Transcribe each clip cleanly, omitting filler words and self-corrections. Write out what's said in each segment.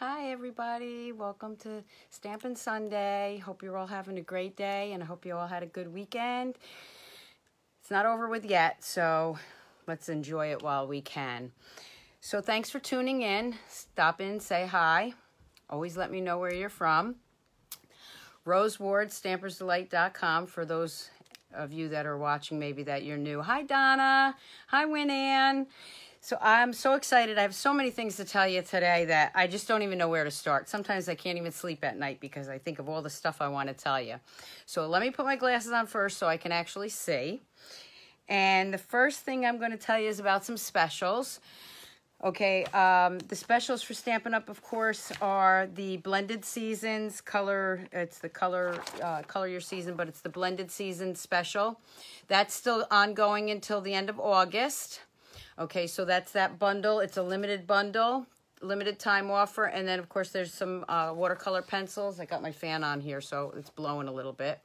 Hi everybody, welcome to Stampin' Sunday. Hope you're all having a great day and I hope you all had a good weekend. It's not over with yet, so let's enjoy it while we can. So thanks for tuning in. Stop in, say hi. Always let me know where you're from. Rose Ward, Stampersdelight.com for those of you that are watching, maybe that you're new. Hi Donna, hi Winann. So I'm so excited. I have so many things to tell you today that I just don't even know where to start. Sometimes I can't even sleep at night because I think of all the stuff I want to tell you. So let me put my glasses on first so I can actually see. And the first thing I'm going to tell you is about some specials. Okay, the specials for Stampin' Up, of course, are the blended seasons color. It's the color your season, but it's the blended season special. That's still ongoing until the end of August. Okay, so that's that bundle. It's a limited bundle, limited time offer. And then, of course, there's some watercolor pencils. I got my fan on here, so it's blowing a little bit.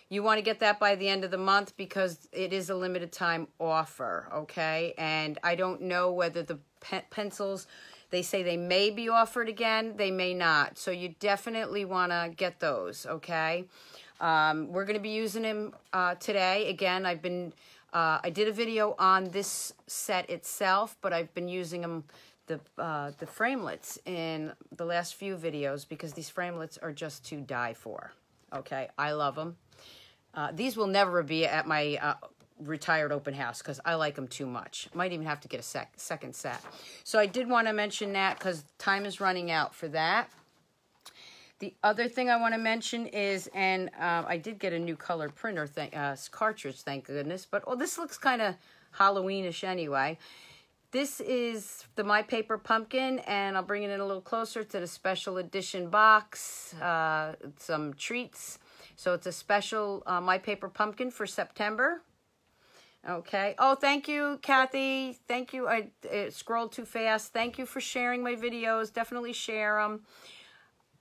You want to get that by the end of the month because it is a limited time offer, okay? And I don't know whether the pencils, they say they may be offered again. They may not. So you definitely want to get those, okay? We're going to be using them today. Again, I did a video on this set itself, but I've been using them, the framelits, in the last few videos because these framelits are just to die for. Okay, I love them. These will never be at my retired open house because I like them too much. Might even have to get a second set. So I did want to mention that because time is running out for that. The other thing I want to mention is, and I did get a new color printer cartridge, thank goodness. But this looks kind of Halloweenish anyway. This is the My Paper Pumpkin, and I'll bring it in a little closer to the special edition box. Some treats. So it's a special My Paper Pumpkin for September. Okay. Oh, thank you, Kathy. Thank you. I scrolled too fast. Thank you for sharing my videos. Definitely share them.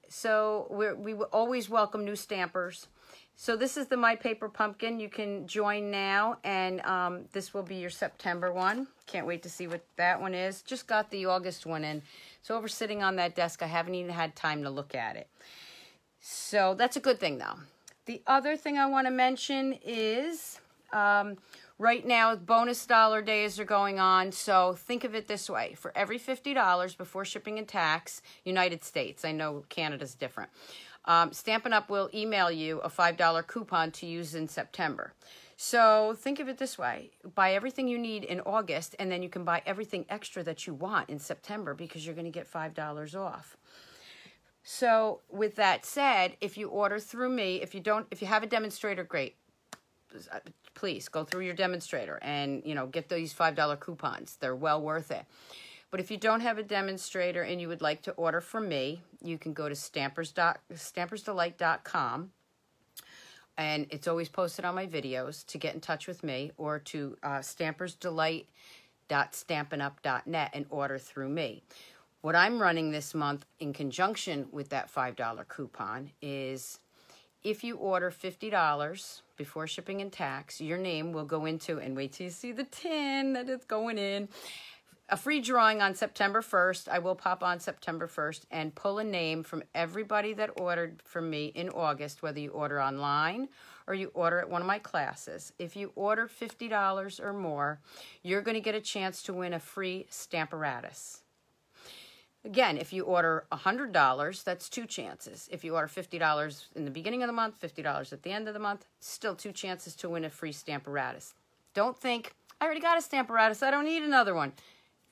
So we always welcome new stampers. So this is the My Paper Pumpkin. You can join now, and this will be your September one. Can't wait to see what that one is. Just got the August one in. It's over sitting on that desk. I haven't even had time to look at it. So that's a good thing, though. The other thing I want to mention is right now bonus dollar days are going on. So think of it this way. For every $50 before shipping and tax, United States, I know Canada's different, Stampin' Up! Will email you a $5 coupon to use in September. So think of it this way. Buy everything you need in August, and then you can buy everything extra that you want in September because you're going to get $5 off. So with that said, if you order through me, if you have a demonstrator, great. Please go through your demonstrator and, get these $5 coupons. They're well worth it. But if you don't have a demonstrator and you would like to order from me, you can go to Stampersdelight.com, and it's always posted on my videos to get in touch with me, or to Stampersdelight.stampinup.net and order through me. What I'm running this month in conjunction with that $5 coupon is if you order $50 before shipping and tax, your name will go into, and wait till you see the tin that it's going in, a free drawing on September 1st. I will pop on September 1st and pull a name from everybody that ordered from me in August, whether you order online or you order at one of my classes. If you order $50 or more, you're going to get a chance to win a free Stamparatus. Again, if you order $100, that's 2 chances. If you order $50 in the beginning of the month, $50 at the end of the month, still 2 chances to win a free Stamparatus. Don't think, I already got a Stamparatus, I don't need another one.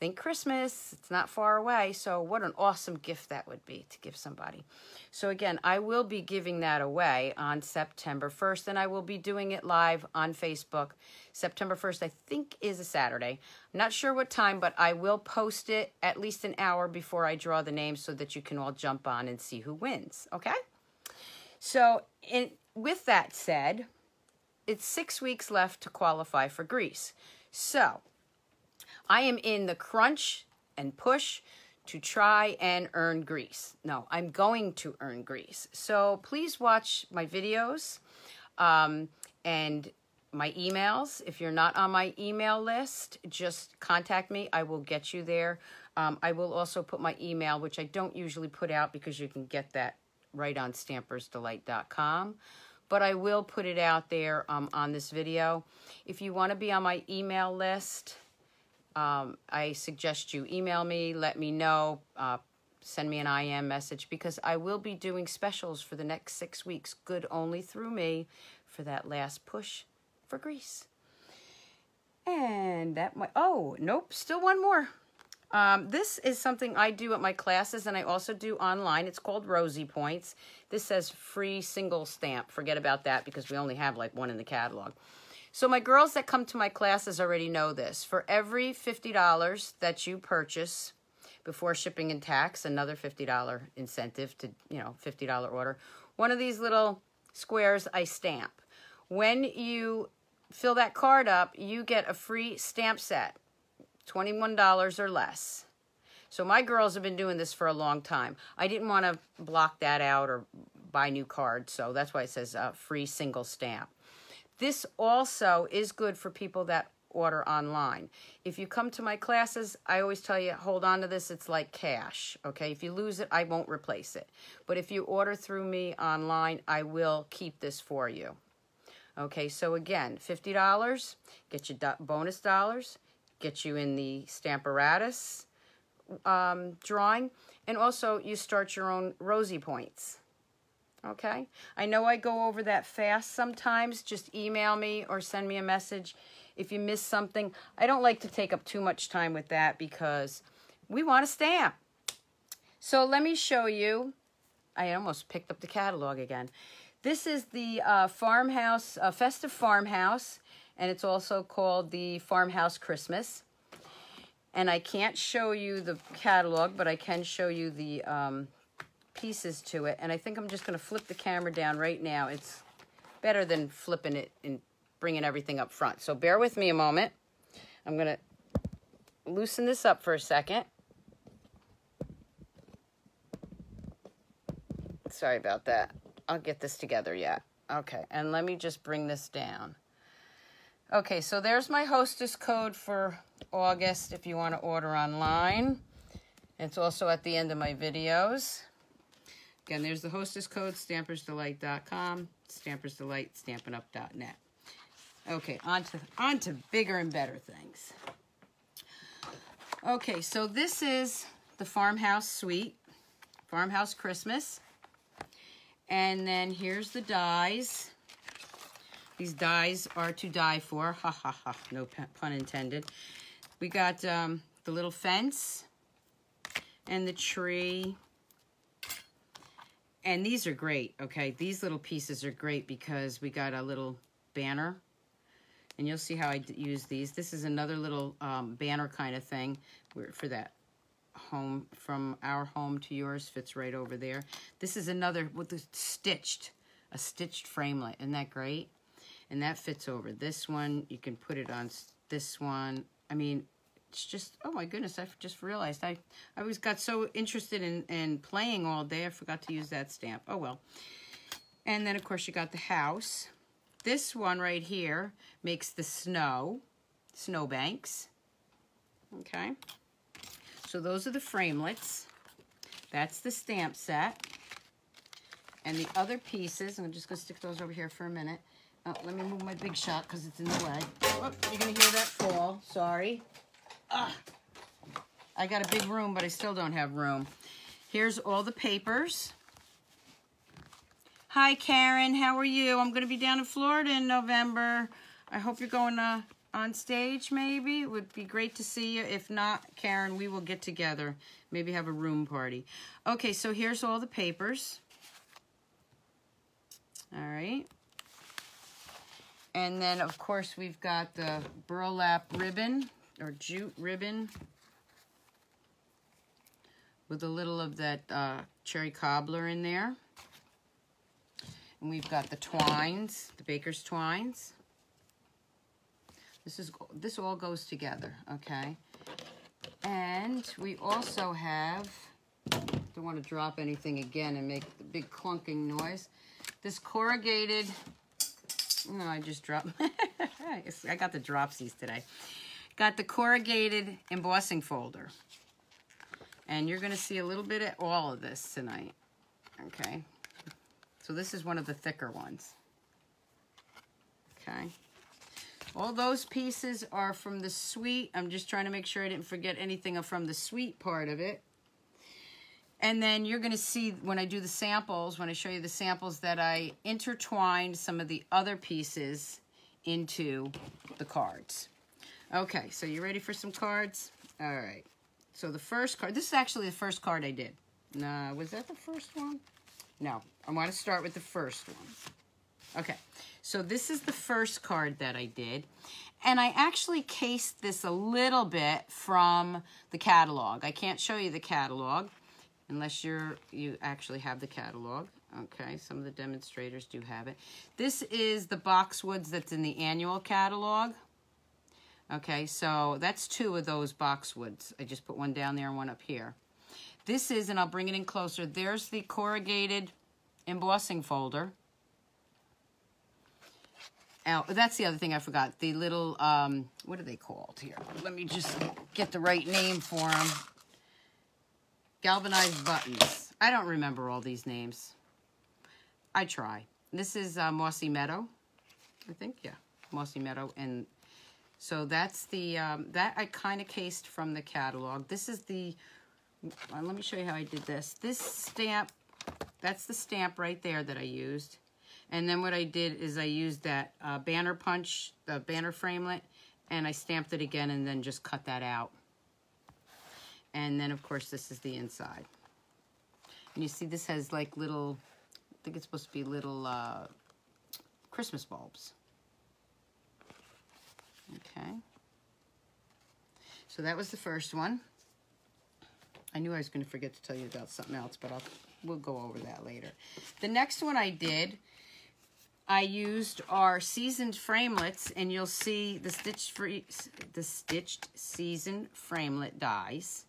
Think Christmas, it's not far away, so what an awesome gift that would be to give somebody. So again, I will be giving that away on September 1st, and I will be doing it live on Facebook. September 1st, I think, is a Saturday. I'm not sure what time, but I will post it at least an hour before I draw the names so that you can all jump on and see who wins, okay? So with that said, it's 6 weeks left to qualify for Greece. So I am in the crunch and push to try and earn Greece. No, I'm going to earn Greece. So please watch my videos and my emails. If you're not on my email list, just contact me. I will get you there. I will also put my email, which I don't usually put out because you can get that right on Stampersdelight.com. But I will put it out there on this video. If you want to be on my email list, I suggest you email me, let me know, send me an IM message, because I will be doing specials for the next 6 weeks, good only through me, for that last push for grease. And that might, oh, nope, still one more. This is something I do at my classes, and I also do online. It's called Rosy Points. This says free single stamp. Forget about that because we only have like one in the catalog. So my girls that come to my classes already know this. For every $50 that you purchase before shipping and tax, another $50 incentive to, you know, $50 order, one of these little squares I stamp. When you fill that card up, you get a free stamp set. $21 or less. So my girls have been doing this for a long time. I didn't want to block that out or buy new cards, so that's why it says free single stamp. This also is good for people that order online. If you come to my classes, I always tell you, hold on to this. It's like cash, okay? If you lose it, I won't replace it. But if you order through me online, I will keep this for you. Okay, so again, $50, get you bonus dollars, get you in the Stamparatus drawing, and also you start your own Rosy Points. Okay? I know I go over that fast sometimes. Just email me or send me a message if you miss something. I don't like to take up too much time with that because we want to stamp. So let me show you. I almost picked up the catalog again. This is the Farmhouse, Festive Farmhouse, and it's also called the Farmhouse Christmas. And I can't show you the catalog, but I can show you the pieces to it. And I think I'm just going to flip the camera down right now. It's better than flipping it and bringing everything up front. So bear with me a moment. I'm going to loosen this up for a second. Sorry about that. I'll get this together yet. Okay, and let me just bring this down. Okay, so there's my hostess code for August if you want to order online. It's also at the end of my videos. Again, there's the hostess code, Stampersdelight.com, Stampersdelight, Stampinup.net. Okay, on to bigger and better things. Okay, so this is the Farmhouse Suite, Farmhouse Christmas. And then here's the dies. These dies are to die for. Ha ha ha, no pun intended. We got the little fence and the tree. And these are great, okay? These little pieces are great because we got a little banner. And you'll see how I use these. This is another little banner kind of thing for that home, from our home to yours, fits right over there. This is another with the stitched, a stitched framelit. Isn't that great? And that fits over this one. You can put it on this one. I mean, it's just, oh my goodness, I just realized I always got so interested in playing all day, I forgot to use that stamp. Oh well. And then of course you got the house. This one right here makes the snowbanks. Okay. So those are the framelits. That's the stamp set. And the other pieces, I'm just going to stick those over here for a minute. Oh, let me move my big shot because it's in the way. Oh, you're going to hear that fall. Sorry. I got a big room, but I still don't have room. Here's all the papers. Hi, Karen. How are you? I'm going to be down in Florida in November. I hope you're going on stage, maybe. It would be great to see you. If not, Karen, we will get together. Maybe have a room party. Okay, so here's all the papers. All right. And then, of course, we've got the burlap ribbon or jute ribbon with a little of that cherry cobbler in there. And we've got the twines, the baker's twines. This all goes together, okay? And we also have, don't want to drop anything again and make the big clunking noise, this corrugated, no, I just dropped, I got the dropsies today. Got the corrugated embossing folder. And you're going to see a little bit of all of this tonight. Okay. So this is one of the thicker ones. Okay. All those pieces are from the sweet. I'm just trying to make sure I didn't forget anything from the sweet part of it. And then you're going to see when I do the samples, when I show you the samples, that I intertwined some of the other pieces into the cards. Okay, so you ready for some cards? All right. So the first card, this is actually the first card I did. No, was that the first one? No, I want to start with the first one. Okay, so this is the first card that I did. And I actually cased this a little bit from the catalog. I can't show you the catalog unless you actually have the catalog. Okay, some of the demonstrators do have it. This is the boxwoods that's in the annual catalog. Okay, so that's 2 of those boxwoods. I just put one down there and one up here. This is, and I'll bring it in closer, there's the corrugated embossing folder. Oh, that's the other thing I forgot. The little, what are they called here? Let me just get the right name for them. Galvanized buttons. I don't remember all these names. I try. This is Mossy Meadow, I think, yeah. Mossy Meadow, and so that's the, that I kind of cased from the catalog. This is the, let me show you how I did this. This stamp, that's the stamp right there that I used. And then what I did is I used that banner punch, the banner framelit, and I stamped it again and then just cut that out. And then, of course, this is the inside. And you see this has like little, I think it's supposed to be little Christmas bulbs. Okay. So that was the first one. I knew I was going to forget to tell you about something else, but we'll go over that later. The next one I did, I used our seasoned framelits, and you'll see the stitched seasoned framelit dies.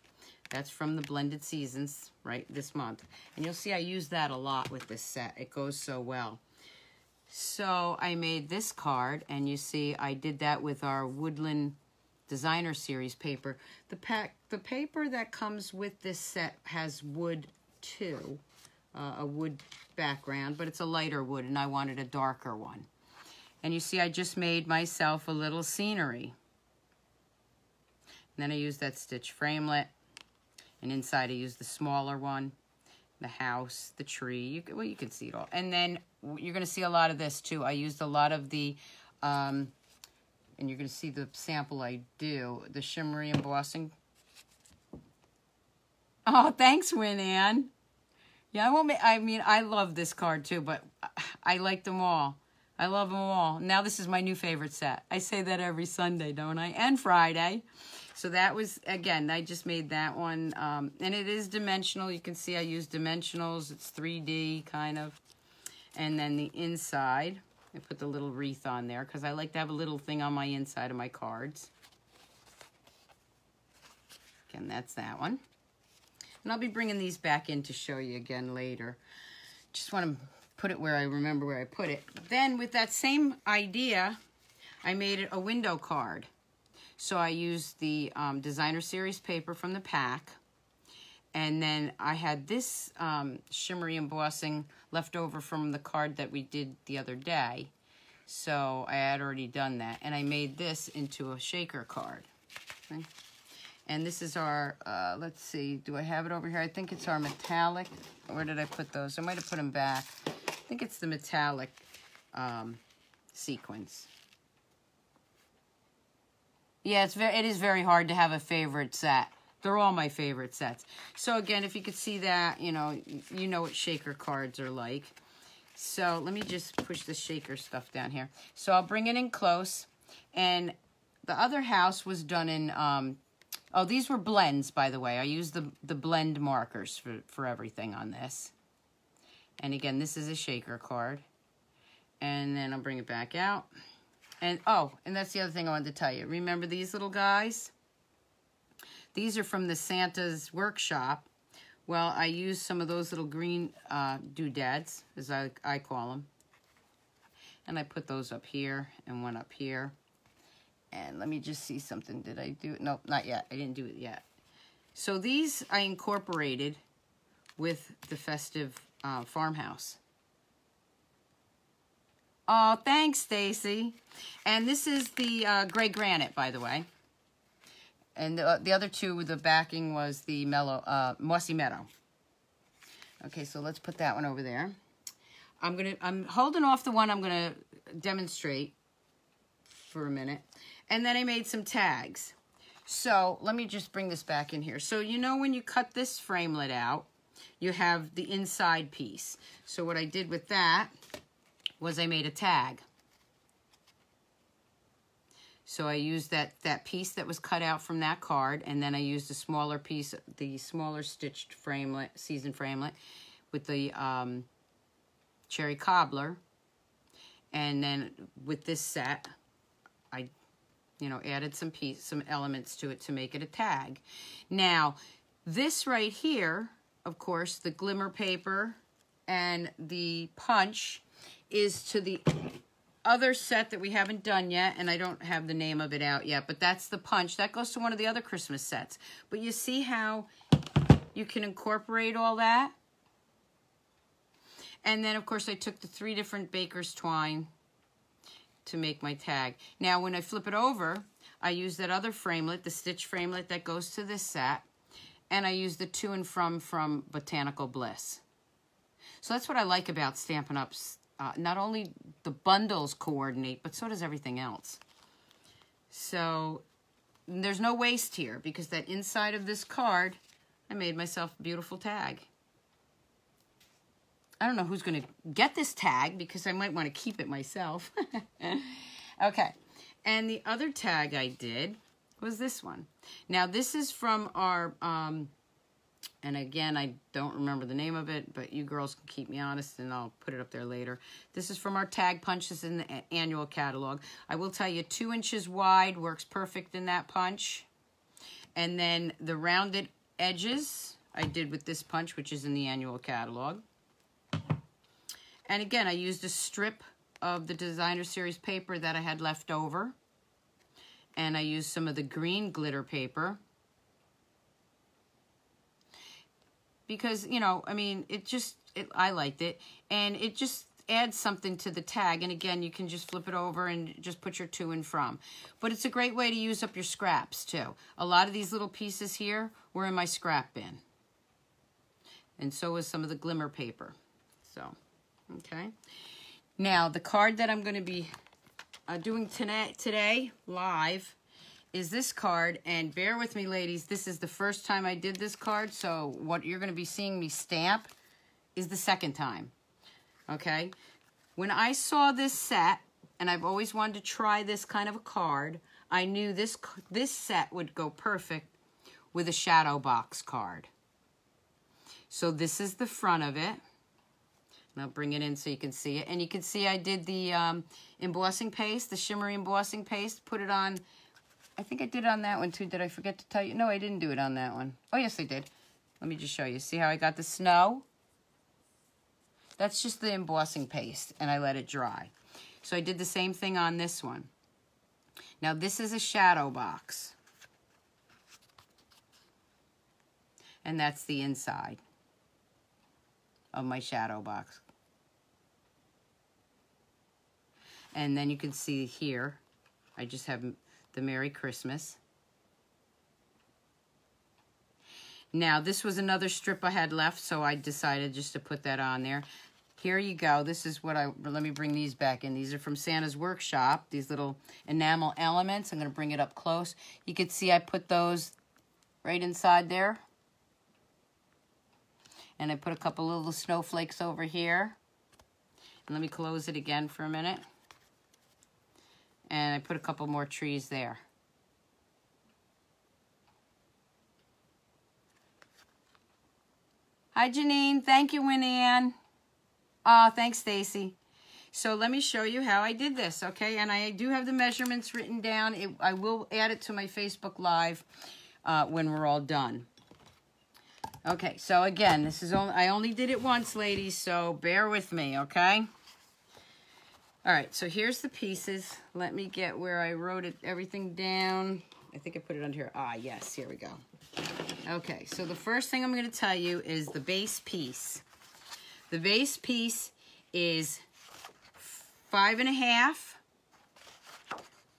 That's from the Blended Seasons, right, this month. And you'll see I use that a lot with this set. It goes so well. So I made this card, and you see I did that with our Woodland Designer Series paper. The paper that comes with this set has wood too, a wood background, but it's a lighter wood, and I wanted a darker one. And you see I just made myself a little scenery. And then I used that stitch framelit, and inside I used the smaller one, the house, the tree. Well, you can see it all. And then you're going to see a lot of this too. I used a lot of the, and you're going to see the sample I do, the shimmery embossing. Oh, thanks, Win Ann. Yeah, I mean, I love this card too, but I like them all. I love them all. Now this is my new favorite set. I say that every Sunday, don't I? And Friday. So that was, again, I just made that one. And it is dimensional. You can see I use dimensionals. It's 3D kind of. And then the inside, I put the little wreath on there because I like to have a little thing on my inside of my cards. Again, that's that one. And I'll be bringing these back in to show you again later. Just want to put it where I remember where I put it. Then with that same idea, I made it a window card. So I used the Designer Series paper from the pack. And then I had this shimmery embossing left over from the card that we did the other day. So I had already done that. And I made this into a shaker card. Okay. And this is our, let's see, do I have it over here? I think it's our metallic. Where did I put those? I might have put them back. I think it's the metallic sequins. Yeah, it is very hard to have a favorite set. They're all my favorite sets. So again, if you could see that, you know what shaker cards are like. So let me just push the shaker stuff down here. So I'll bring it in close. And the other house was done in, oh, these were blends, by the way. I used the blend markers for everything on this. And again, this is a shaker card. And then I'll bring it back out. And, oh, and that's the other thing I wanted to tell you. Remember these little guys? These are from the Santa's Workshop. Well, I used some of those little green doodads, as I call them. And I put those up here and one up here. And let me just see something. Did I do it? Nope, not yet. I didn't do it yet. So these I incorporated with the Festive Farmhouse. Oh, thanks, Stacy. And this is the gray granite, by the way. And the other two with the backing was the mossy meadow. Okay, so let's put that one over there. I'm holding off the one I'm gonna demonstrate for a minute. And then I made some tags. So let me just bring this back in here. So you know when you cut this framelit out, you have the inside piece. So what I did with that was I made a tag. So I used that piece that was cut out from that card, and then I used a smaller piece, the smaller stitched framelit, seasoned framelit, with the cherry cobbler. And then with this set, I, added some elements to it to make it a tag. Now, this right here, of course, the glimmer paper and the punch is to the other set that we haven't done yet, and I don't have the name of it out yet, but that's the punch. That goes to one of the other Christmas sets. But you see how you can incorporate all that? And then, of course, I took the 3 different baker's twine to make my tag. Now, when I flip it over, I use that other framelit, the stitch framelit that goes to this set, and I use the to and from Botanical Bliss. So that's what I like about Stampin' Up's. Not only the bundles coordinate, but so does everything else. So there's no waste here because that inside of this card, I made myself a beautiful tag. I don't know who's going to get this tag because I might want to keep it myself. Okay. And the other tag I did was this one. Now this is from our, and again, I don't remember the name of it, but you girls can keep me honest and I'll put it up there later. This is from our tag punch. This is in the annual catalog. I will tell you 2 inches wide works perfect in that punch. And then the rounded edges I did with this punch, which is in the annual catalog. And again, I used a strip of the designer series paper that I had left over. And I used some of the green glitter paper. Because, I mean, I liked it. And it just adds something to the tag. And again, you can just flip it over and just put your to and from. But it's a great way to use up your scraps, too. A lot of these little pieces here were in my scrap bin. And so was some of the glimmer paper. So, okay. Now, the card that I'm going to be doing today, live, is this card, and bear with me, ladies, this is the first time I did this card, so what you're going to be seeing me stamp is the second time, okay? When I saw this set, and I've always wanted to try this kind of a card, I knew this set would go perfect with a Shadowbox card. So this is the front of it, and I'll bring it in so you can see it, and you can see I did the embossing paste, the shimmery embossing paste, put it on. I think I did it on that one too. Did I forget to tell you? No, I didn't do it on that one. Oh, yes, I did. Let me just show you. See how I got the snow? That's just the embossing paste, and I let it dry. So I did the same thing on this one. Now, this is a shadow box. And that's the inside of my shadow box. And then you can see here, I just have the Merry Christmas. Now, this was another strip I had left, so I decided just to put that on there. Here you go. This is what let me bring these back in. These are from Santa's Workshop, these little enamel elements. I'm going to bring it up close. You can see I put those right inside there. And I put a couple little snowflakes over here. And let me close it again for a minute. And I put a couple more trees there. Hi, Janine. Thank you, Winnie Ann. Thanks, Stacy. So let me show you how I did this, okay? And I do have the measurements written down. I will add it to my Facebook Live when we're all done. Okay, so again, this is I only did it once, ladies, so bear with me, okay? All right, so here's the pieces. Let me get where I wrote everything down. I think I put it under here. Yes, here we go. Okay, so the first thing I'm going to tell you is the base piece. The base piece is 5.5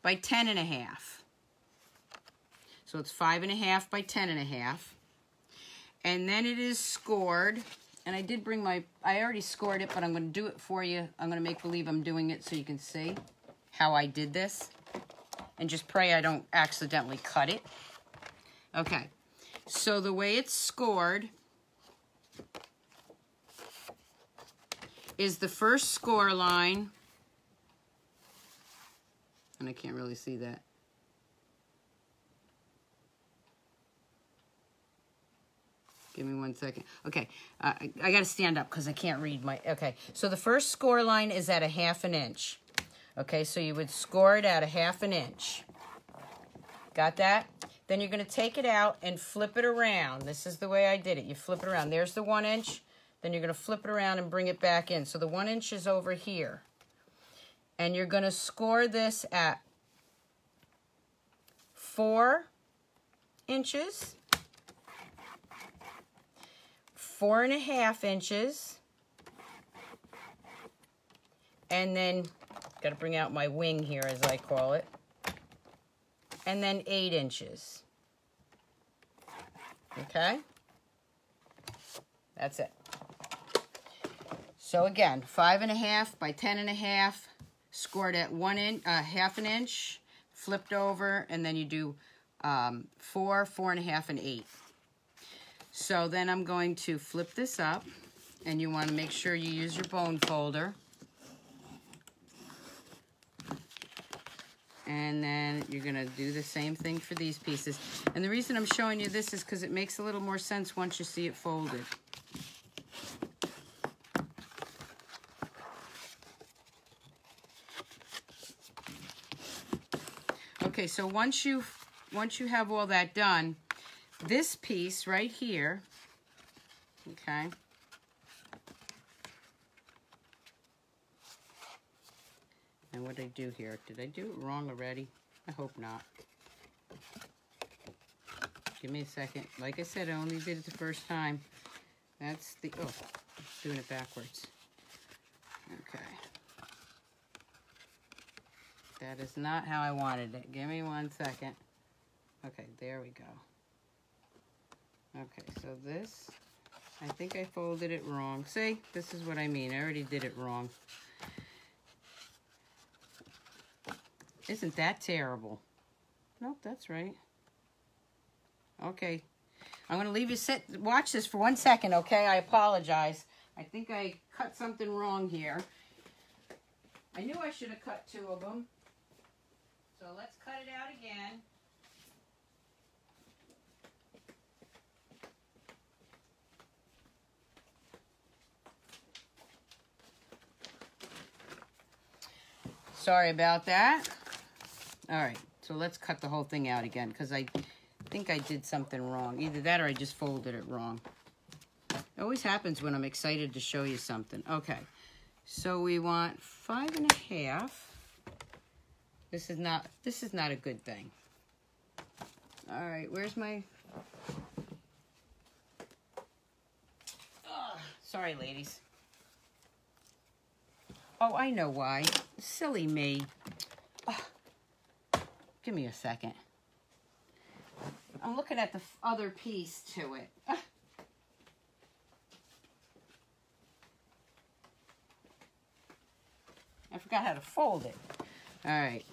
by 10.5. So it's 5.5 by 10.5. And then it is scored. And I did bring my, I already scored it, but I'm going to do it for you. I'm going to make believe I'm doing it so you can see how I did this. And just pray I don't accidentally cut it. Okay. So the way it's scored is the first score line, and I can't really see that. Give me 1 second. Okay, I got to stand up because I can't read my, okay. So the first score line is at 1/2 inch. Okay, so you would score it at 1/2 inch. Got that? Then you're going to take it out and flip it around. This is the way I did it. You flip it around. There's the 1 inch. Then you're going to flip it around and bring it back in. So the 1 inch is over here. And you're going to score this at 4 inches, 4.5 inches, and then, got to bring out my wing here as I call it, and then 8 inches. Okay? That's it. So again, 5.5 by 10.5, scored at 1/2 inch, flipped over, and then you do 4, 4.5, and 8. So then I'm going to flip this up, and you want to make sure you use your bone folder. And then you're going to do the same thing for these pieces. And the reason I'm showing you this is because it makes a little more sense once you see it folded. Okay, so once you have all that done, this piece right here, okay, and what did I do here? Did I do it wrong already? I hope not. Give me a second. Like I said, I only did it the first time. That's the, oh, doing it backwards. Okay. That is not how I wanted it. Give me 1 second. Okay, there we go. Okay, so this, I think I folded it wrong. See, this is what I mean. I already did it wrong. Isn't that terrible? Nope, that's right. Okay, I'm going to leave you watch this for 1 second, okay? I apologize. I think I cut something wrong here. I knew I should have cut 2 of them. So let's cut it out again. Sorry about that. All right, so let's cut the whole thing out again because I think I did something wrong. Either that or I just folded it wrong. It always happens when I'm excited to show you something. Okay, so we want 5.5. This is not a good thing. All right, where's my... Ugh, sorry, ladies. Oh, I know why. Silly me. Give me a second. I'm looking at the other piece to it. I forgot how to fold it. All right.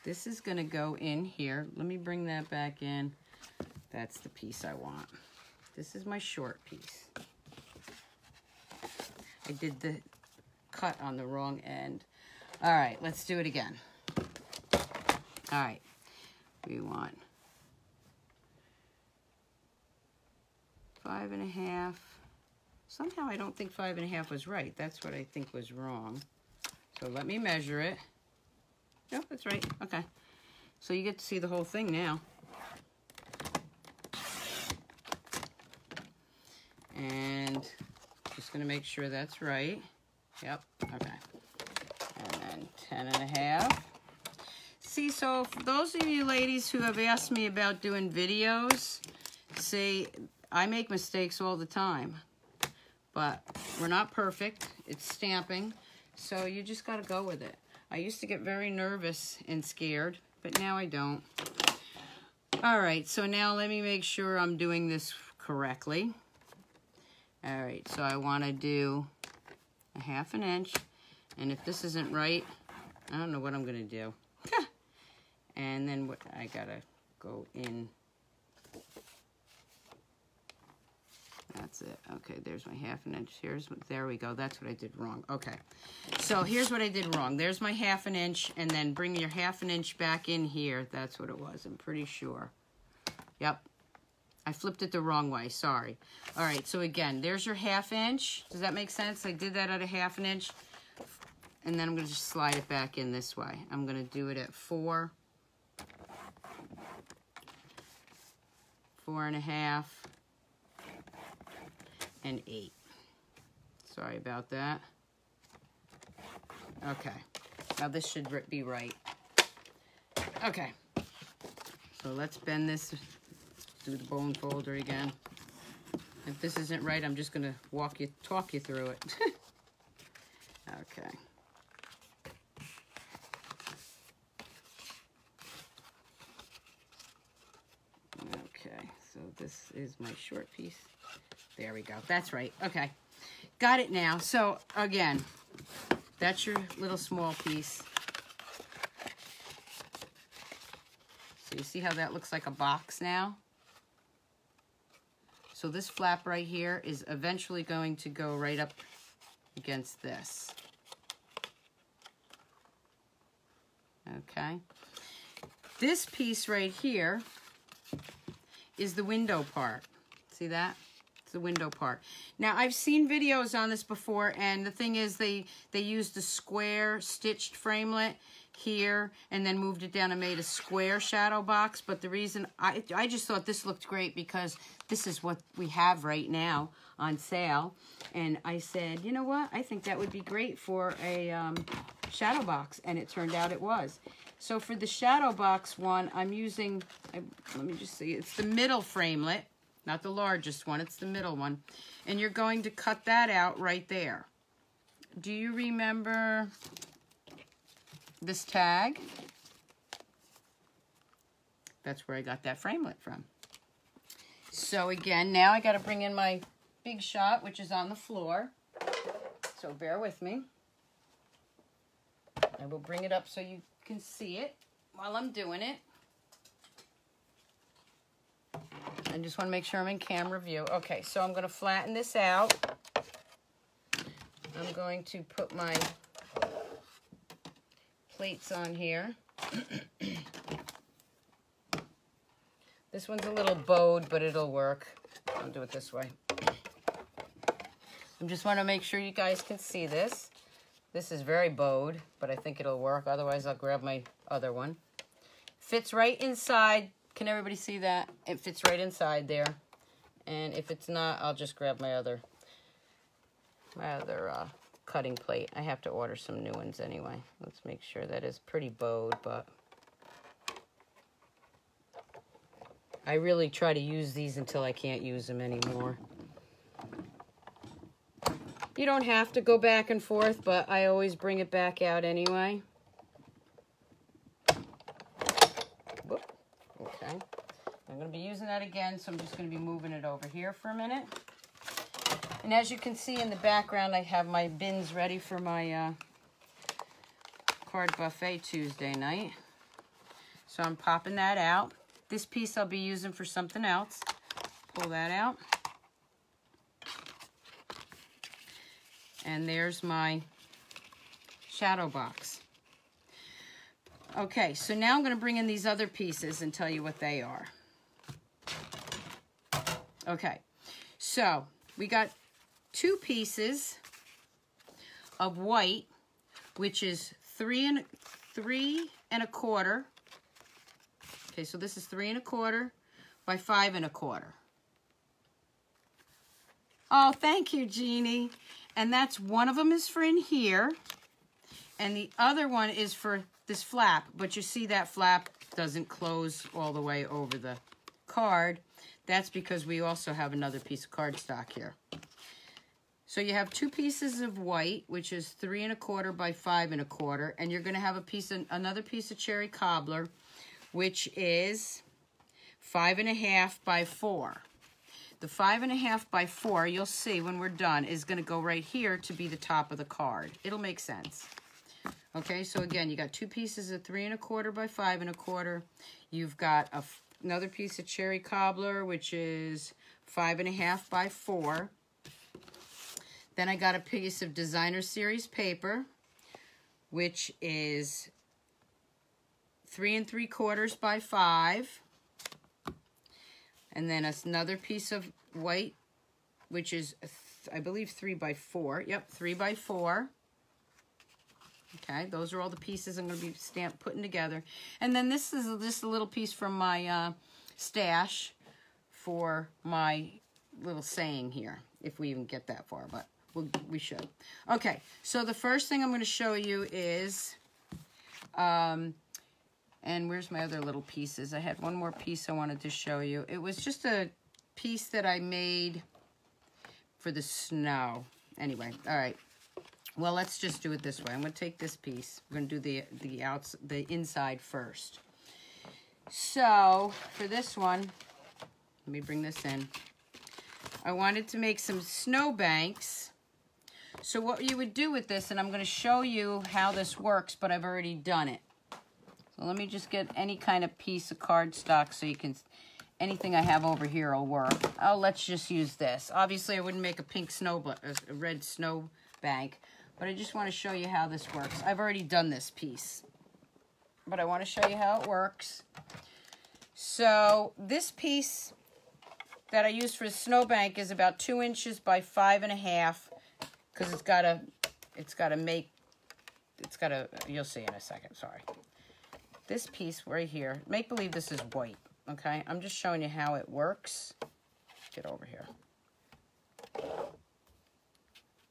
This is going to go in here. Let me bring that back in. That's the piece I want. This is my short piece. I did the cut on the wrong end. All right, let's do it again. All right, we want 5.5. Somehow I don't think 5.5 was right. That's what I think was wrong. So let me measure it. Yep, that's right. Okay. So you get to see the whole thing now. And just going to make sure that's right. Yep. Okay. And then 10.5. see, so for those of you ladies who have asked me about doing videos, see, I make mistakes all the time. But we're not perfect. It's stamping. So you just got to go with it. I used to get very nervous and scared, but now I don't. All right, so now let me make sure I'm doing this correctly. All right, so I want to do a 1/2 inch. And if this isn't right, I don't know what I'm going to do. And then what I got to go in. That's it. Okay, there's my 1/2 inch. There we go. That's what I did wrong. Okay, so here's what I did wrong. There's my 1/2 inch, and then bring your 1/2 inch back in here. That's what it was. I'm pretty sure. Yep. I flipped it the wrong way. Sorry. All right, so again, there's your 1/2 inch. Does that make sense? I did that at a 1/2 inch, and then I'm going to just slide it back in this way. I'm going to do it at 4, 4.5, and 8. Sorry about that. Okay, now this should be right. Okay, so let's bend this, do the bone folder again. If this isn't right, I'm just gonna talk you through it. Okay. Okay, so this is my short piece. There we go. That's right. Okay. Got it now. So, again, that's your little small piece. So you see how that looks like a box now? So this flap right here is eventually going to go right up against this. Okay. This piece right here is the window part. See that? It's the window part. Now, I've seen videos on this before, and the thing is they used a square stitched framelit here and then moved it down and made a square shadow box. But the reason I just thought this looked great because this is what we have right now on sale. And I said, you know what? I think that would be great for a shadow box. And it turned out it was. So for the shadow box one, I'm using, let me just see, it's the middle framelit. Not the largest one, it's the middle one. And you're going to cut that out right there. Do you remember this tag? That's where I got that framelit from. So again, now I got to bring in my big shot, which is on the floor. So bear with me. I will bring it up so you can see it while I'm doing it. I just want to make sure I'm in camera view. Okay, so I'm going to flatten this out. I'm going to put my plates on here. This one's a little bowed, but it'll work. I'll do it this way. I just want to make sure you guys can see this. This is very bowed, but I think it'll work. Otherwise, I'll grab my other one. Fits right inside. Can everybody see that? It fits right inside there. And if it's not, I'll just grab my other cutting plate. I have to order some new ones anyway. Let's make sure that is pretty bowed, but I really try to use these until I can't use them anymore. You don't have to go back and forth, but I always bring it back out anyway. Whoop. Okay. I'm going to be using that again, so I'm just going to be moving it over here for a minute. And as you can see in the background, I have my bins ready for my card buffet Tuesday night. So I'm popping that out. This piece I'll be using for something else. Pull that out. And there's my shadow box. Okay, so now I'm going to bring in these other pieces and tell you what they are. Okay, so we got 2 pieces of white, which is 3 1/4. Okay, so this is 3 1/4 by 5 1/4. Oh, thank you, Jeannie. And that's one of them is for in here, and the other one is for this flap, but you see that flap doesn't close all the way over the card. That's because we also have another piece of cardstock here. So you have 2 pieces of white, which is 3 1/4 by 5 1/4, and you're going to have another piece of cherry cobbler, which is 5 1/2 by 4. The 5 1/2 by 4, you'll see when we're done, is going to go right here to be the top of the card. It'll make sense. Okay, so again, you got 2 pieces of 3 1/4 by 5 1/4. You've got another piece of cherry cobbler, which is 5 1/2 by 4. Then I got a piece of designer series paper, which is 3 3/4 by 5. And then another piece of white, which is, I believe, 3 by 4. Yep, 3 by 4. Okay, those are all the pieces I'm going to be putting together. And then this is just a little piece from my stash for my little saying here, if we even get that far, but we should. Okay, so the first thing I'm going to show you is, and where's my other little pieces? I had one more piece I wanted to show you. It was just a piece that I made for the snow. Anyway, all right. Well, let's just do it this way. I'm going to take this piece. We're going to do the inside first. So for this one, let me bring this in. I wanted to make some snow banks. So what you would do with this, and I'm going to show you how this works, but I've already done it. So let me just get any kind of piece of cardstock so you can, anything I have over here will work. Oh, let's just use this. Obviously, I wouldn't make a red snow bank, but I just want to show you how this works. I've already done this piece, but I want to show you how it works. So this piece that I used for the snowbank is about 2 inches by 5 1/2, because you'll see in a second, sorry. This piece right here, make believe this is white, okay? I'm just showing you how it works. Get over here.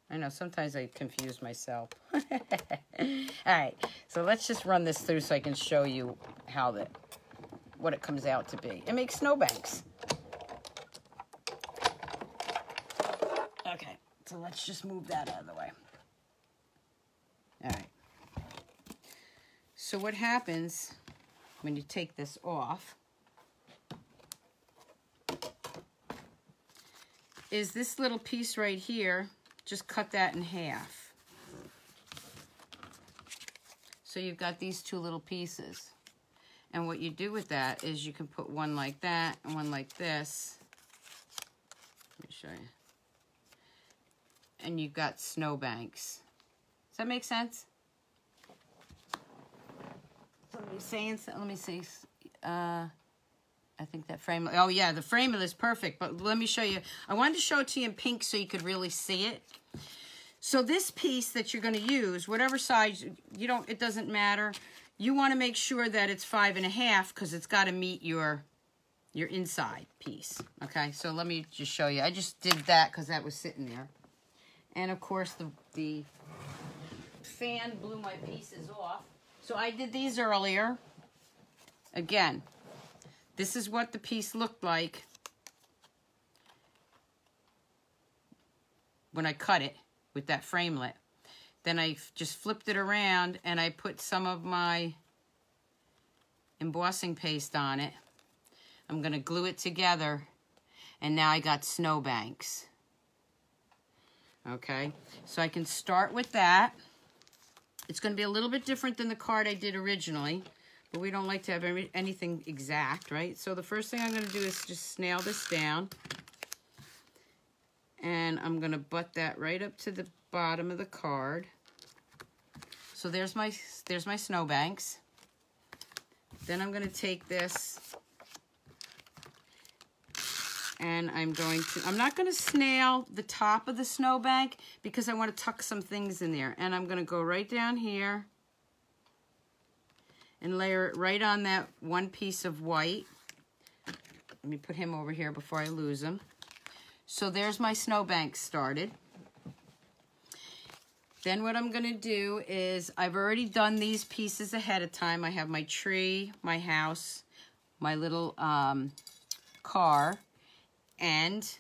I know, sometimes I confuse myself. All right, so let's just run this through so I can show you what it comes out to be. It makes snowbanks. Okay, so let's just move that out of the way. All right. So what happens when you take this off is this little piece right here, just cut that in half. So you've got these 2 little pieces. And what you do with that is you can put one like that and one like this. Let me show you. And you've got snowbanks. Does that make sense? Somebody's saying something. Let me see. I think that frame. Oh yeah, the frame is perfect. But let me show you. I wanted to show it to you in pink so you could really see it. So this piece that you're going to use, whatever size, it doesn't matter. You want to make sure that it's 5 1/2 because it's got to meet your inside piece. Okay, so let me just show you. I just did that because that was sitting there. And of course the fan blew my pieces off. So I did these earlier. Again, this is what the piece looked like when I cut it with that framelit. Then I just flipped it around and I put some of my embossing paste on it. I'm going to glue it together, and now I got snowbanks. Okay, so I can start with that. It's going to be a little bit different than the card I did originally, but we don't like to have anything exact, right? So the first thing I'm going to do is just nail this down. And I'm going to butt that right up to the bottom of the card. So there's my snowbanks. Then I'm going to take this and I'm not going to snail the top of the snowbank because I want to tuck some things in there. And I'm going to go right down here and layer it right on that one piece of white. Let me put him over here before I lose him. So there's my snowbank started. Then what I'm gonna do is, I've already done these pieces ahead of time. I have my tree, my house, my little car, and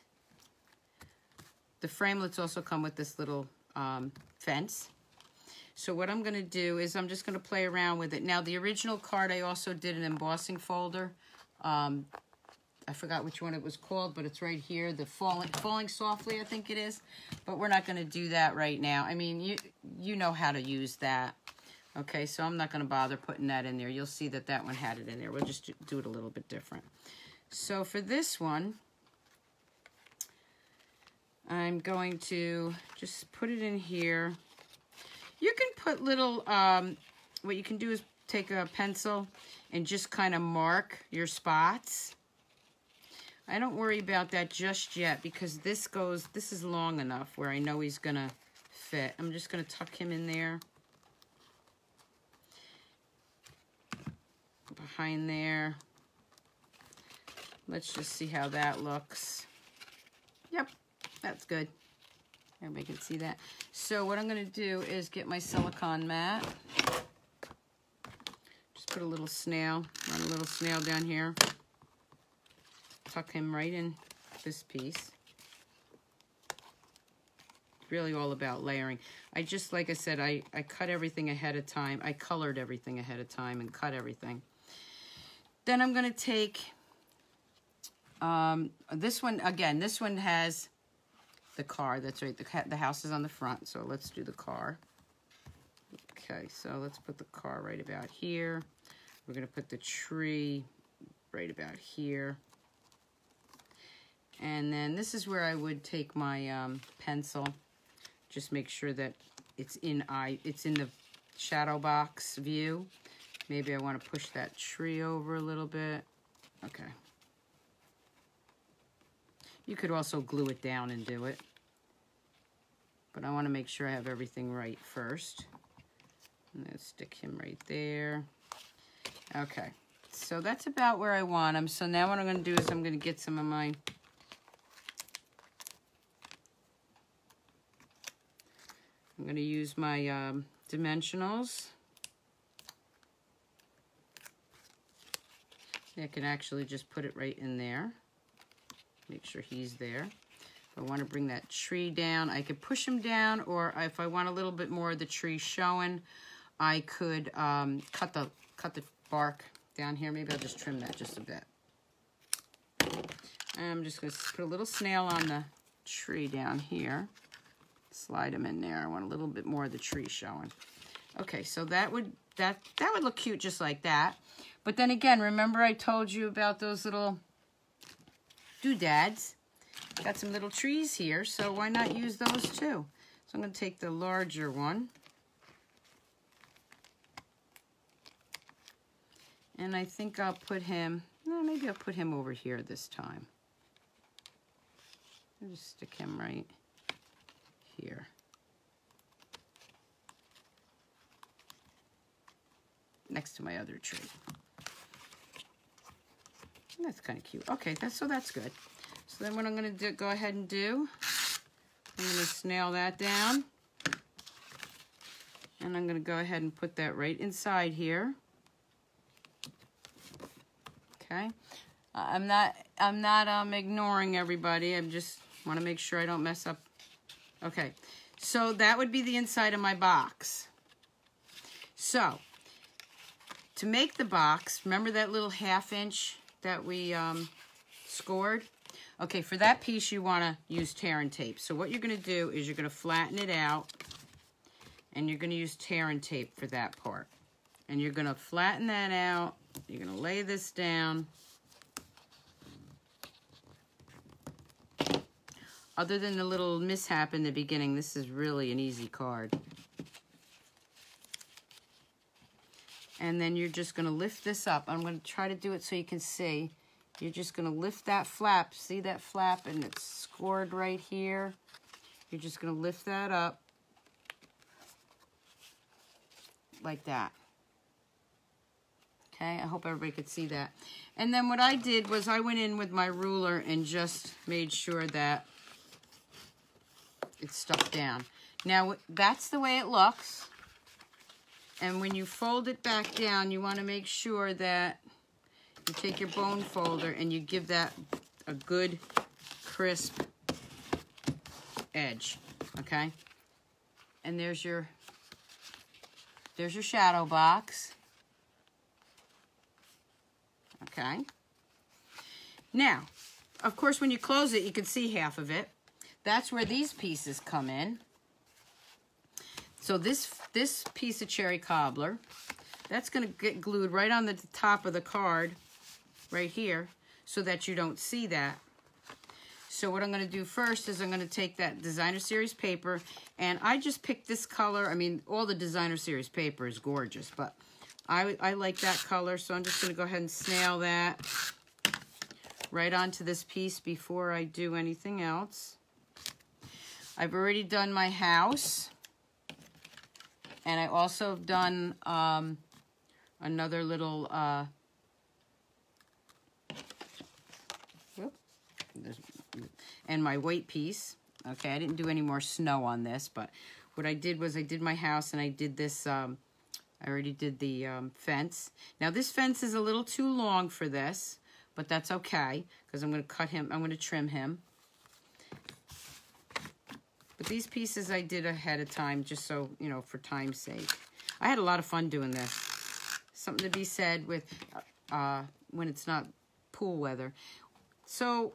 the framelits also come with this little fence. So what I'm gonna do is I'm just gonna play around with it. Now the original card, I also did an embossing folder. I forgot which one it was called, but it's right here. The Falling Softly, I think it is. But we're not gonna do that right now. I mean, you know how to use that. Okay, so I'm not gonna bother putting that in there. You'll see that that one had it in there. We'll just do it a little bit different. So for this one, I'm going to just put it in here. You can put little, what you can do is take a pencil and just kind of mark your spots. I don't worry about that just yet because this is long enough where I know he's gonna fit. I'm just gonna tuck him in there. Behind there. Let's just see how that looks. Yep, that's good. Everybody can see that. So what I'm gonna do is get my silicone mat. Just put a little snail, run a little snail down here. Tuck him right in this piece. Really all about layering. I just, like I said, I cut everything ahead of time. I colored everything ahead of time and cut everything. Then I'm gonna take this one, again, this one has the car, that's right, the house is on the front, so let's do the car. Okay, so let's put the car right about here. We're gonna put the tree right about here. And then this is where I would take my pencil, just make sure that it's in the shadow box view. Maybe I want to push that tree over a little bit. Okay. You could also glue it down and do it. But I want to make sure I have everything right first. I'm going to stick him right there. Okay. So that's about where I want him. So now what I'm going to do is I'm going to get some of my I'm going to use my dimensionals. I can actually just put it right in there. Make sure he's there. If I want to bring that tree down, I could push him down, or if I want a little bit more of the tree showing, I could cut the bark down here. Maybe I'll just trim that just a bit. I'm just going to put a little snail on the tree down here. Slide them in there. I want a little bit more of the tree showing. Okay, so that would look cute just like that. But then again, remember I told you about those little doodads? Got some little trees here, so why not use those too? So I'm going to take the larger one. And I think I'll put him, maybe I'll put him over here this time. I'll just stick him right here. Next to my other tree. That's kind of cute. Okay, that's good. So then what I'm going to go ahead and do, I'm going to snail that down. And I'm going to go ahead and put that right inside here. Okay. I'm not ignoring everybody. I just want to make sure I don't mess up. Okay, so that would be the inside of my box. So, to make the box, remember that little 1/2 inch that we scored? Okay, for that piece you want to use tear and tape. So what you're going to do is you're going to flatten it out, and you're going to use tear and tape for that part. And you're going to flatten that out. You're going to lay this down. Other than the little mishap in the beginning, this is really an easy card. And then you're just going to lift this up. I'm going to try to do it so you can see. You're just going to lift that flap. See that flap? And it's scored right here. You're just going to lift that up like that. Okay, I hope everybody could see that. And then what I did was I went in with my ruler and just made sure that it's stuck down. Now, that's the way it looks. And when you fold it back down, you want to make sure that you take your bone folder and you give that a good crisp edge, okay? And there's your shadow box. Okay. Now, of course, when you close it, you can see half of it. That's where these pieces come in. So this piece of cherry cobbler, that's going to get glued right on the top of the card, right here, so that you don't see that. So what I'm going to do first is I'm going to take that designer series paper, and I just picked this color. I mean, all the designer series paper is gorgeous, but I like that color, so I'm just going to go ahead and snail that right onto this piece before I do anything else. I've already done my house, and I also have done another little and my white piece. Okay, I didn't do any more snow on this, but what I did was I did my house, and I did this, I already did the fence. Now this fence is a little too long for this, but that's okay, because I'm going to cut him, I'm going to trim him. But these pieces I did ahead of time, just so, you know, for time's sake. I had a lot of fun doing this. Something to be said with when it's not pool weather. So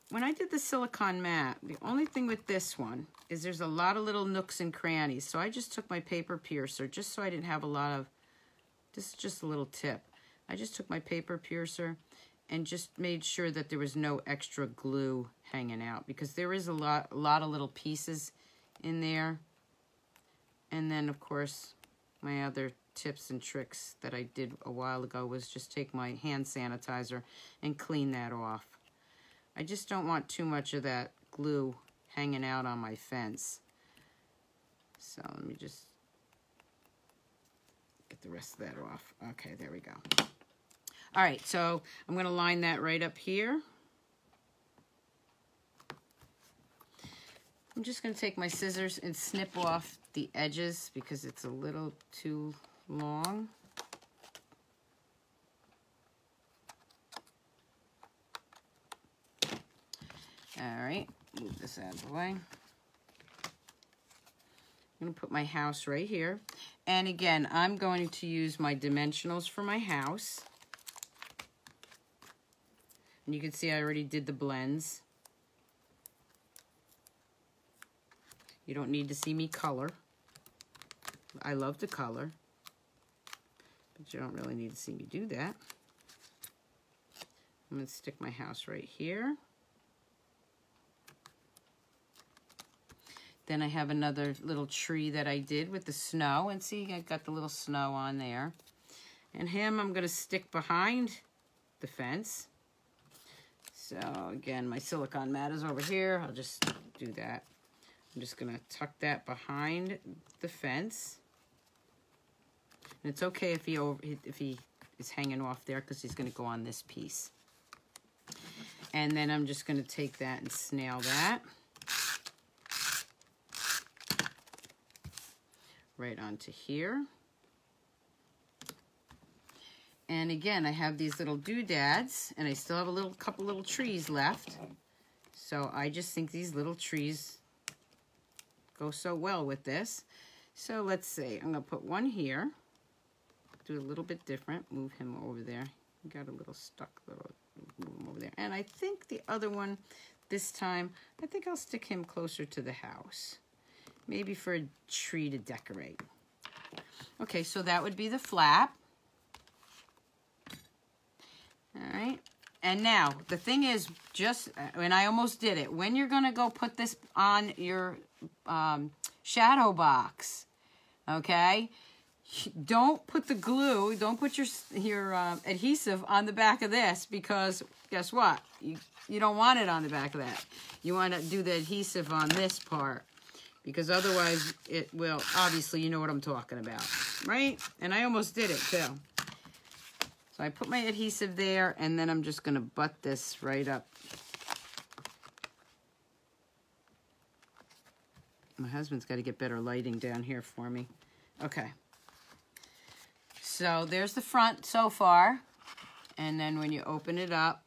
when I did the silicone mat, the only thing with this one is there's a lot of little nooks and crannies. So I just took my paper piercer, just so I didn't have a lot of, this is just a little tip. I just took my paper piercer and just made sure that there was no extra glue hanging out, because there is a lot of little pieces in there. And then, of course, my other tips and tricks that I did a while ago was just take my hand sanitizer and clean that off. I just don't want too much of that glue hanging out on my fence. So let me just get the rest of that off. Okay, there we go. All right, so I'm going to line that right up here. I'm just going to take my scissors and snip off the edges because it's a little too long. All right, move this out of the way. I'm going to put my house right here. And again, I'm going to use my dimensionals for my house. And you can see I already did the blends. You don't need to see me color. I love to color, but you don't really need to see me do that. I'm going to stick my house right here. Then I have another little tree that I did with the snow. And see, I got the little snow on there. And him, I'm going to stick behind the fence. So again, my silicone mat is over here. I'll just do that. I'm just going to tuck that behind the fence. And it's okay if he is hanging off there, because he's going to go on this piece. And then I'm just going to take that and snail that right onto here. And again, I have these little doodads, and I still have a couple little trees left. So I just think these little trees go so well with this. So let's see, I'm gonna put one here, do a little bit different, move him over there. He got a little stuck, move him over there. And I think the other one, this time, I think I'll stick him closer to the house. Maybe for a tree to decorate. Okay, so that would be the flap. All right, and now the thing is, and I almost did it, when you're gonna go put this on your shadow box, okay, don't put the glue, don't put your adhesive on the back of this, because guess what, you don't want it on the back of that. You want to do the adhesive on this part, because otherwise it will, obviously you know what I'm talking about, right? And I almost did it too. So I put my adhesive there, and then I'm just going to butt this right up. My husband's got to get better lighting down here for me. Okay. So there's the front so far. And then when you open it up,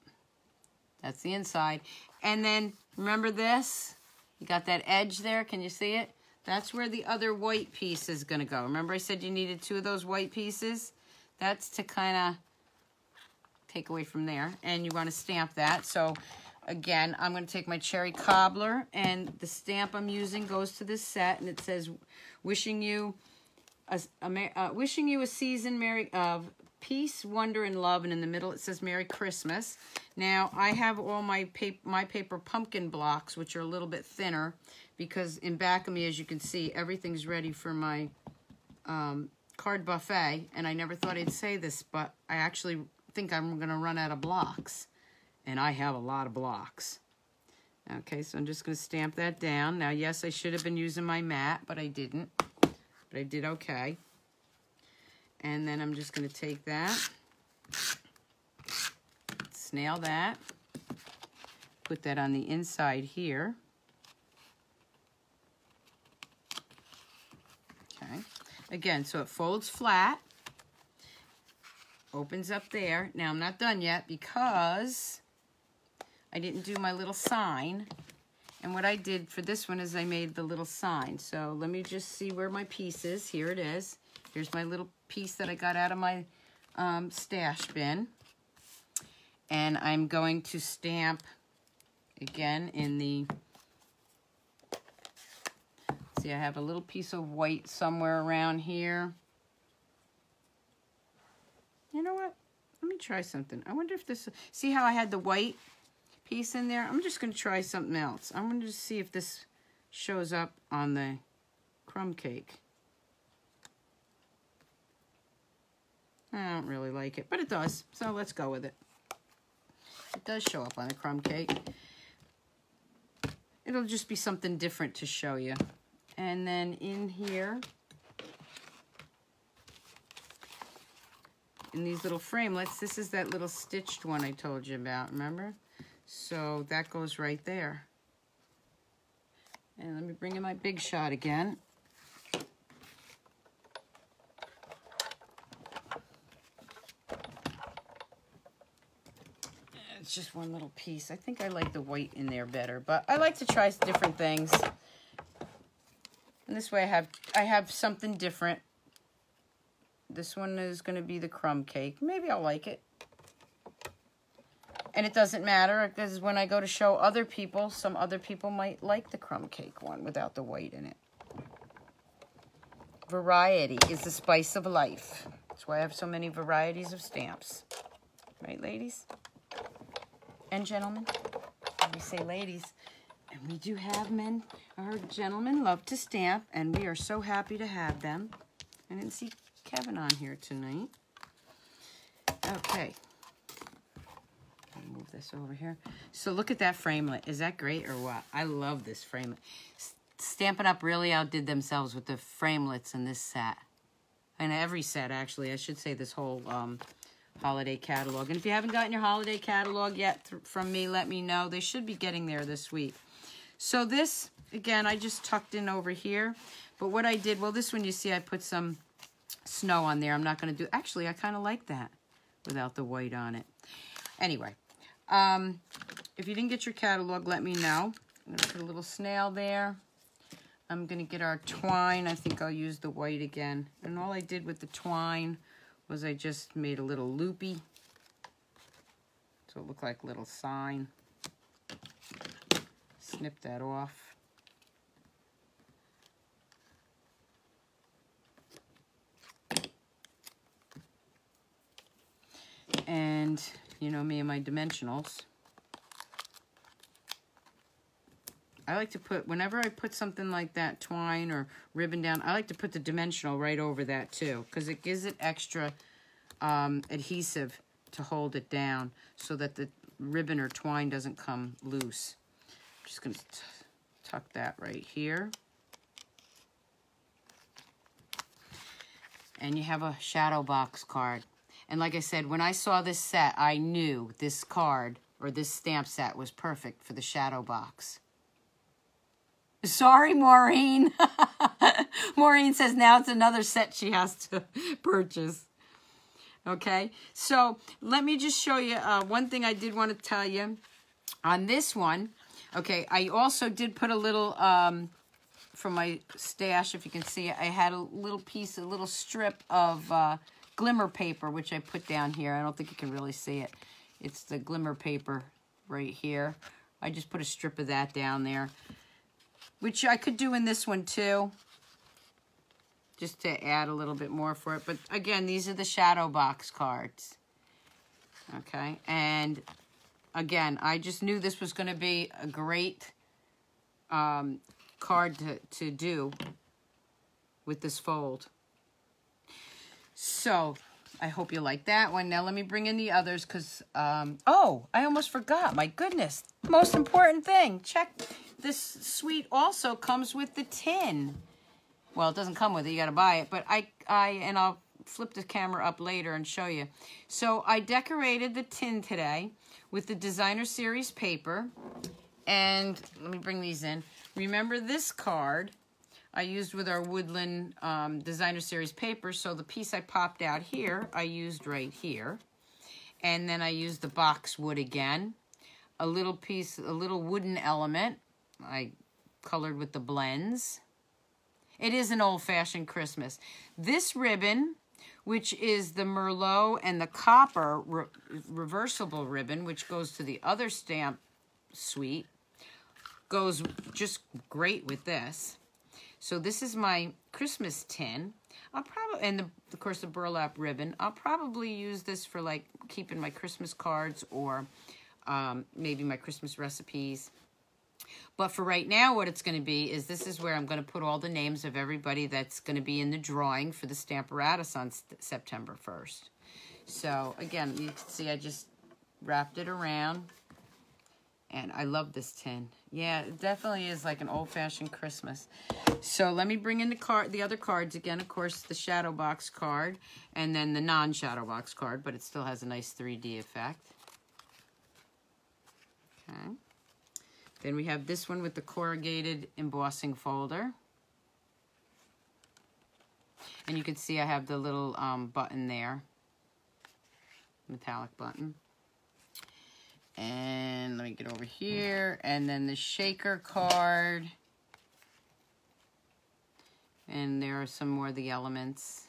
that's the inside. And then, remember this? You got that edge there. Can you see it? That's where the other white piece is going to go. Remember I said you needed 2 of those white pieces? That's to kind of take away from there. And you want to stamp that. So, again, I'm going to take my cherry cobbler. And the stamp I'm using goes to this set. And it says, wishing you a season of peace, wonder, and love. And in the middle it says Merry Christmas. Now, I have all my paper pumpkin blocks, which are a little bit thinner, because in back of me, as you can see, everything's ready for my card buffet. And I never thought I'd say this, but I actually think I'm going to run out of blocks. And I have a lot of blocks. Okay, so I'm just going to stamp that down. Now, yes, I should have been using my mat, but I didn't. But I did okay. And then I'm just going to take that, snail that, put that on the inside here. Okay. Again, so it folds flat, opens up there. Now, I'm not done yet because I didn't do my little sign. And what I did for this one is I made the little sign. So let me just see where my piece is. Here it is. Here's my little piece that I got out of my stash bin. And I'm going to stamp, again, in the... See, I have a little piece of white somewhere around here. You know what? Let me try something. I wonder if this... See how I had the white piece in there? I'm just going to try something else. I'm going to see if this shows up on the crumb cake. I don't really like it, but it does. So let's go with it. It does show up on the crumb cake. It'll just be something different to show you. And then in here, in these little framelets, this is that little stitched one I told you about, remember? So that goes right there. And let me bring in my big shot again. It's just one little piece. I think I like the white in there better, but I like to try different things. And this way I have something different. This one is going to be the crumb cake. Maybe I'll like it. And it doesn't matter, because when I go to show other people, some other people might like the crumb cake one without the white in it. Variety is the spice of life. That's why I have so many varieties of stamps. Right, ladies? And gentlemen? We say ladies. And we do have men. Our gentlemen love to stamp, and we are so happy to have them. I didn't see Kevin on here tonight. Okay. Move this over here. So look at that framelit. Is that great or what? I love this framelit. Stampinup really outdid themselves with the framelits in this set. And every set, actually. I should say this whole holiday catalog. And if you haven't gotten your holiday catalog yet from me, let me know. They should be getting there this week. So this, again, I just tucked in over here. But what I did, well, this one, you see, I put some snow on there. I'm not going to do... Actually, I kind of like that without the white on it. Anyway, if you didn't get your catalog, let me know. I'm going to put a little snail there. I'm going to get our twine. I think I'll use the white again. And all I did with the twine was I just made a little loopy. So it looked like a little sign. Snip that off. And you know me and my dimensionals. I like to put, whenever I put something like that, twine or ribbon down, I like to put the dimensional right over that too, because it gives it extra adhesive to hold it down so that the ribbon or twine doesn't come loose. I'm just going to tuck that right here. And you have a Shadowbox card. And like I said, when I saw this set, I knew this card or this stamp set was perfect for the Shadowbox. Sorry, Maureen. Maureen says now it's another set she has to purchase. Okay, so let me just show you one thing I did want to tell you on this one. Okay, I also did put a little, from my stash, if you can see it, I had a little piece, a little strip of glimmer paper, which I put down here. I don't think you can really see it. It's the glimmer paper right here. I just put a strip of that down there, which I could do in this one too, just to add a little bit more for it. But again, these are the Shadowbox cards. Okay, and again, I just knew this was going to be a great card to do with this fold. So I hope you like that one. Now let me bring in the others because, oh, I almost forgot. My goodness. Most important thing. Check. This suite also comes with the tin. Well, it doesn't come with it. You got to buy it. But and I'll flip the camera up later and show you. So I decorated the tin today with the Designer Series paper. And let me bring these in. Remember this card I used with our Woodland Designer Series paper. So the piece I popped out here, I used right here. And then I used the boxwood again. A little piece, a little wooden element. I colored with the blends. It is an old-fashioned Christmas. This ribbon, which is the Merlot and the copper reversible ribbon, which goes to the other stamp suite, goes just great with this. So this is my Christmas tin. I'll probably, and of course the burlap ribbon. I'll probably use this for like keeping my Christmas cards or maybe my Christmas recipes. But for right now, what it's going to be is this is where I'm going to put all the names of everybody that's going to be in the drawing for the Stamparatus on September 1st. So again, you can see I just wrapped it around. And I love this tin. Yeah, it definitely is like an old-fashioned Christmas. So let me bring in the other cards again. Of course, the Shadowbox card and then the non-Shadowbox card, but it still has a nice 3D effect. Okay. Then we have this one with the corrugated embossing folder. And you can see I have the little button there. Metallic button. And let me get over here. And then the shaker card. And there are some more of the elements.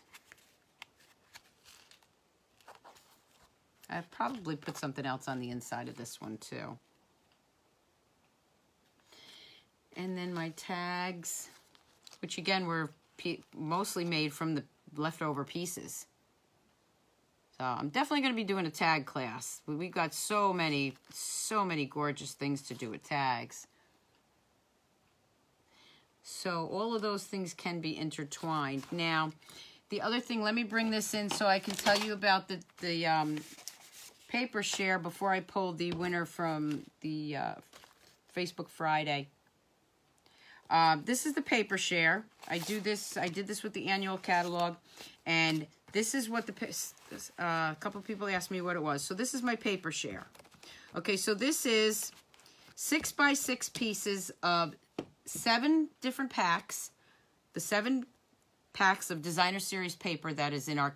I've probably put something else on the inside of this one too. And then my tags, which again were mostly made from the leftover pieces. So I'm definitely going to be doing a tag class. We've got so many gorgeous things to do with tags. So all of those things can be intertwined. Now, the other thing, let me bring this in so I can tell you about the paper share before I pull the winner from the Facebook Friday. This is the paper share. I did this with the annual catalog, and this is what a couple people asked me what it was. So this is my paper share. Okay, so this is 6x6 pieces of 7 different packs. The 7 packs of Designer Series paper that is in our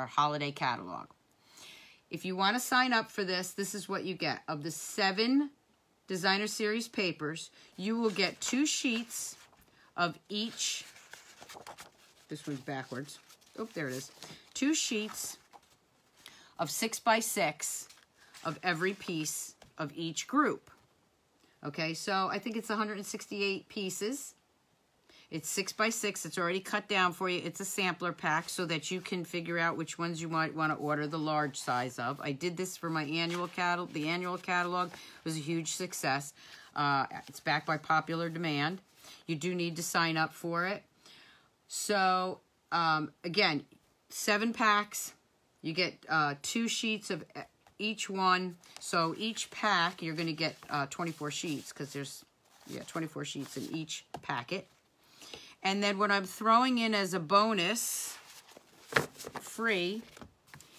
holiday catalog. If you want to sign up for this, this is what you get. Of the 7 Designer Series papers, you will get 2 sheets of each. This one's backwards. Oh, there it is. 2 sheets of 6x6 of every piece of each group. Okay, so I think it's 168 pieces. It's 6x6. It's already cut down for you. It's a sampler pack so that you can figure out which ones you might want to order the large size of. I did this for my annual catalog. The annual catalog was a huge success. It's backed by popular demand. You do need to sign up for it. So, again, 7 packs. You get 2 sheets of each one. So each pack, you're going to get 24 sheets because there's 24 sheets in each packet. And then what I'm throwing in as a bonus, free,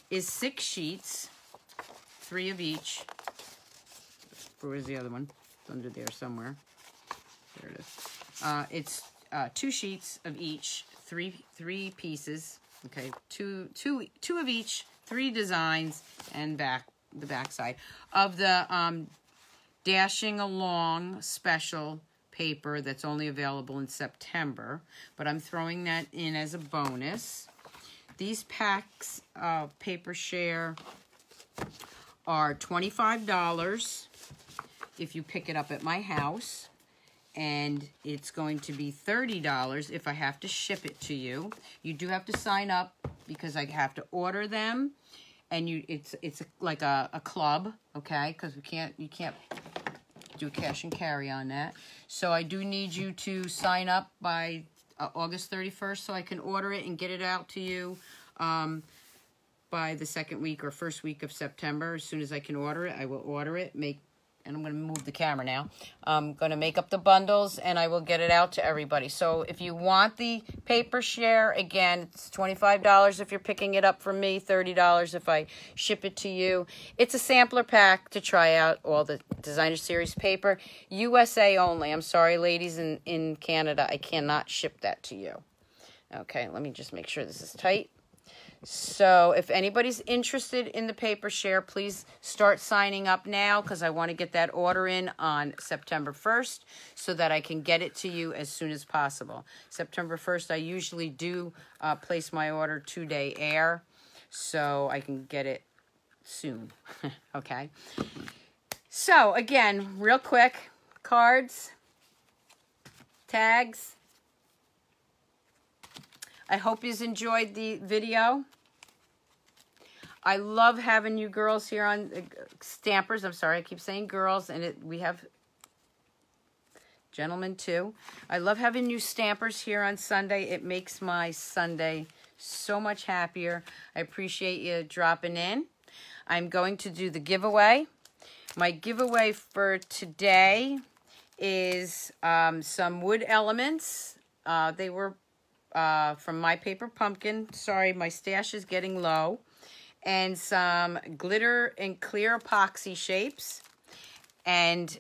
is 6 sheets, 3 of each. Where's the other one? It's under there somewhere. There it is. It's 2 sheets of each, three pieces. Okay, two of each, 3 designs, and the back side of the Dashing Along special paper that's only available in September, but I'm throwing that in as a bonus. These packs of paper share are $25 if you pick it up at my house, and it's going to be $30 if I have to ship it to you. You do have to sign up because I have to order them, and it's like a club, okay? Because you can't do a cash and carry on that. So I do need you to sign up by August 31st so I can order it and get it out to you by the second week or first week of September. As soon as I can order it, I will order it, and I'm going to move the camera now. I'm going to make up the bundles, and I will get it out to everybody. So if you want the paper share, again, it's $25 if you're picking it up from me, $30 if I ship it to you. It's a sampler pack to try out all the Designer Series paper. USA only. I'm sorry, ladies in Canada. I cannot ship that to you. Okay, let me just make sure this is tight. So if anybody's interested in the paper share, please start signing up now because I want to get that order in on September 1st so that I can get it to you as soon as possible. September 1st, I usually do place my order 2-day air so I can get it soon. Okay. So again, real quick, cards, tags. I hope you enjoyed the video. I love having you girls here on Stampers. I'm sorry, I keep saying girls, and we have gentlemen too. I love having you Stampers here on Sunday. It makes my Sunday so much happier. I appreciate you dropping in. I'm going to do the giveaway. My giveaway for today is some wood elements. They were from My Paper Pumpkin. Sorry, my stash is getting low. And some glitter and clear epoxy shapes. And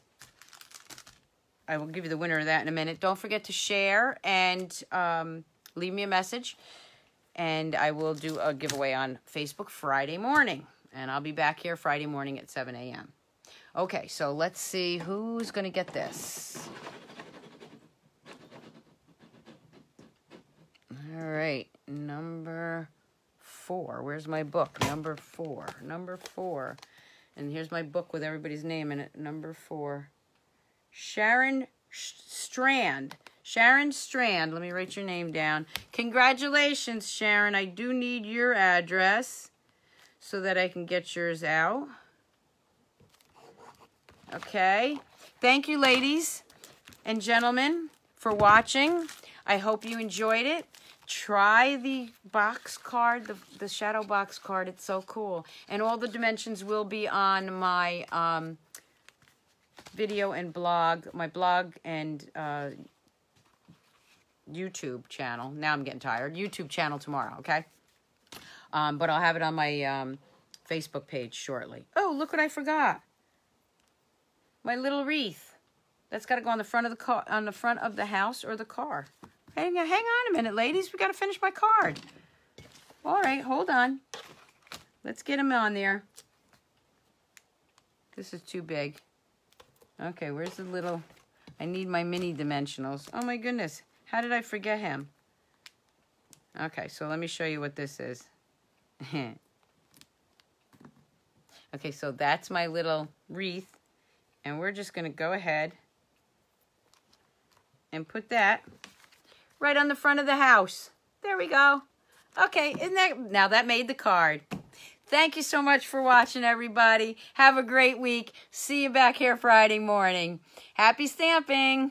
I will give you the winner of that in a minute. Don't forget to share and leave me a message. And I will do a giveaway on Facebook Friday morning. And I'll be back here Friday morning at 7 a.m. Okay, so let's see who's going to get this. All right, number 4. Where's my book? Number 4. Number 4. And here's my book with everybody's name in it. Number 4. Sharon Strand. Sharon Strand. Let me write your name down. Congratulations, Sharon. I do need your address so that I can get yours out. Okay. Thank you, ladies and gentlemen, for watching. I hope you enjoyed it. Try the box card, the Shadowbox card. It's so cool. And all the dimensions will be on my video and blog, my blog and YouTube channel. Now I'm getting tired. YouTube channel tomorrow, okay? But I'll have it on my Facebook page shortly. Oh, look what I forgot. My little wreath. That's got to go on the front of the car, on the front of the house or the car. Hang on a minute, ladies. We got to finish my card. All right, hold on. Let's get him on there. This is too big. Okay, where's the little... I need my mini dimensionals. Oh, my goodness. How did I forget him? Okay, so let me show you what this is. Okay, so that's my little wreath. And we're just going to go ahead and put that right on the front of the house. There we go. Okay, now that made the card. Thank you so much for watching, everybody. Have a great week. See you back here Friday morning. Happy stamping.